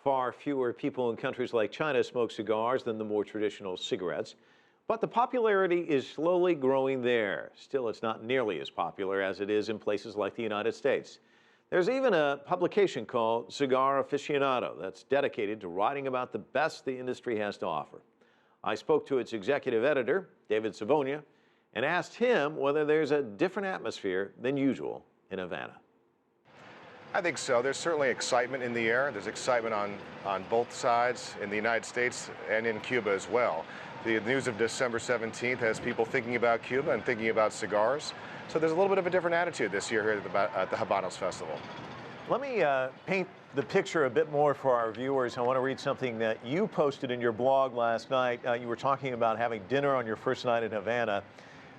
Far fewer people in countries like China smoke cigars than the more traditional cigarettes, but the popularity is slowly growing there. Still, it's not nearly as popular as it is in places like the United States. There's even a publication called Cigar Aficionado that's dedicated to writing about the best the industry has to offer. I spoke to its executive editor, David Savona, and asked him whether there's a different atmosphere than usual in Havana. I think so. There's certainly excitement in the air. There's excitement on both sides in the United States and in Cuba as well. The news of December 17th has people thinking about Cuba and thinking about cigars. So there's a little bit of a different attitude this year here at the Habanos Festival. Let me paint the picture a bit more for our viewers. I want to read something that you posted in your blog last night. You were talking about having dinner on your first night in Havana.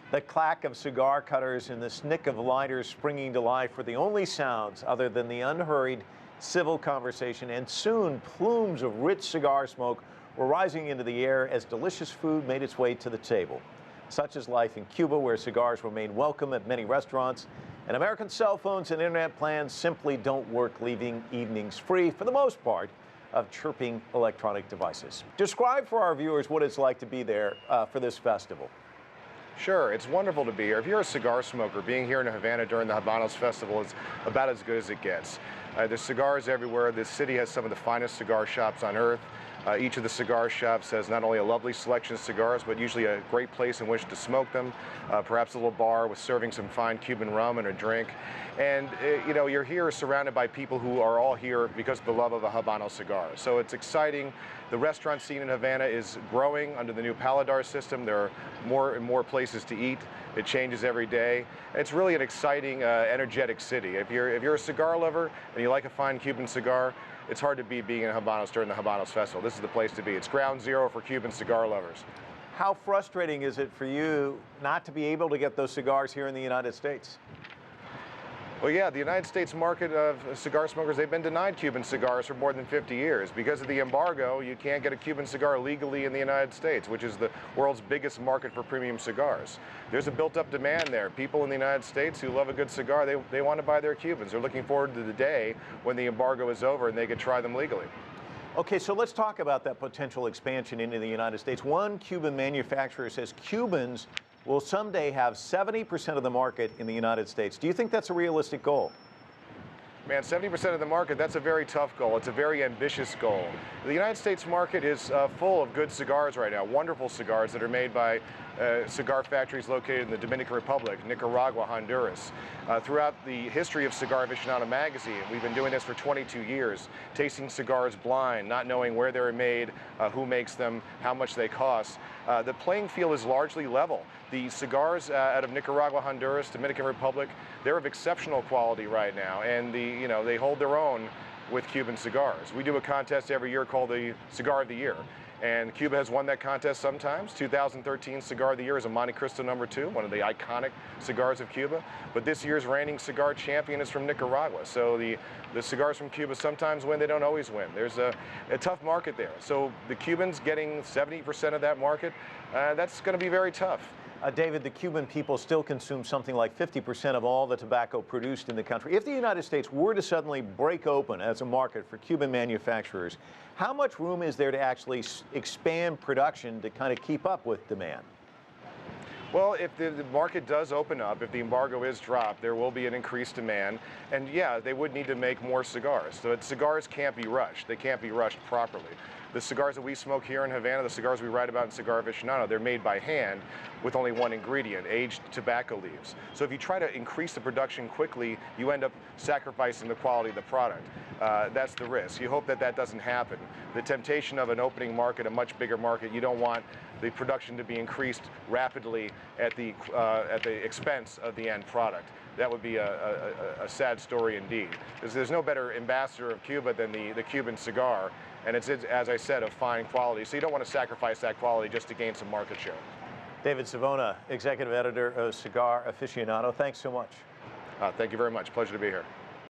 The clack of cigar cutters and the snick of lighters springing to life were the only sounds other than the unhurried civil conversation, and soon plumes of rich cigar smoke were rising into the air as delicious food made its way to the table. Such is life in Cuba, where cigars remain welcome at many restaurants, and American cell phones and internet plans simply don't work, leaving evenings free, for the most part, of chirping electronic devices. Describe for our viewers what it's like to be there for this festival. Sure, it's wonderful to be here. If you're a cigar smoker, being here in Havana during the Habanos Festival is about as good as it gets. There's cigars everywhere. This city has some of the finest cigar shops on earth. Each of the cigar shops has not only a lovely selection of cigars, but usually a great place in which to smoke them, perhaps a little bar with serving some fine Cuban rum and a drink. And you know, you're here surrounded by people who are all here because of the love of a Habano cigar. So it's exciting. The restaurant scene in Havana is growing under the new Paladar system. There are more and more places to eat. It changes every day. It's really an exciting, energetic city. If you're a cigar lover and you like a fine Cuban cigar, it's hard to beat being in Habanos during the Habanos Festival. This is the place to be. It's ground zero for Cuban cigar lovers. How frustrating is it for you not to be able to get those cigars here in the United States? Well, yeah, the United States market of cigar smokers, they've been denied Cuban cigars for more than 50 years. Because of the embargo, you can't get a Cuban cigar legally in the United States, which is the world's biggest market for premium cigars. There's a built-up demand there. People in the United States who love a good cigar, they want to buy their Cubans. They're looking forward to the day when the embargo is over and they can try them legally. Okay, so let's talk about that potential expansion into the United States. One Cuban manufacturer says Cubans will someday have 70% of the market in the United States. Do you think that's a realistic goal? Man, 70% of the market, that's a very tough goal. It's a very ambitious goal. The United States market is full of good cigars right now, wonderful cigars that are made by cigar factories located in the Dominican Republic, Nicaragua, Honduras. Throughout the history of Cigar Aficionado magazine, we've been doing this for 22 years, tasting cigars blind, not knowing where they're made, who makes them, how much they cost. The playing field is largely level. The cigars out of Nicaragua, Honduras, Dominican Republic, they're of exceptional quality right now, and they hold their own with Cuban cigars. We do a contest every year called the Cigar of the Year, and Cuba has won that contest sometimes. 2013 Cigar of the Year is a Monte Cristo #2, one of the iconic cigars of Cuba. But this year's reigning cigar champion is from Nicaragua. So the cigars from Cuba sometimes win, they don't always win. There's a tough market there. So the Cubans getting 70% of that market, that's going to be very tough. David, the Cuban people still consume something like 50% of all the tobacco produced in the country. If the United States were to suddenly break open as a market for Cuban manufacturers, how much room is there to actually expand production to kind of keep up with demand? Well, if the market does open up, if the embargo is dropped, there will be an increased demand. And yeah, they would need to make more cigars. So cigars can't be rushed. They can't be rushed properly. The cigars that we smoke here in Havana, the cigars we write about in Cigar Aficionado, they're made by hand with only one ingredient, aged tobacco leaves. So if you try to increase the production quickly, you end up sacrificing the quality of the product. That's the risk. You hope that that doesn't happen. The temptation of an opening market, a much bigger market, you don't want the production to be increased rapidly at the expense of the end product. That would be a sad story indeed. Because there's no better ambassador of Cuba than the Cuban cigar, and it's, as I said, of fine quality. So you don't want to sacrifice that quality just to gain some market share. David Savona, executive editor of Cigar Aficionado, thanks so much. Thank you very much. Pleasure to be here.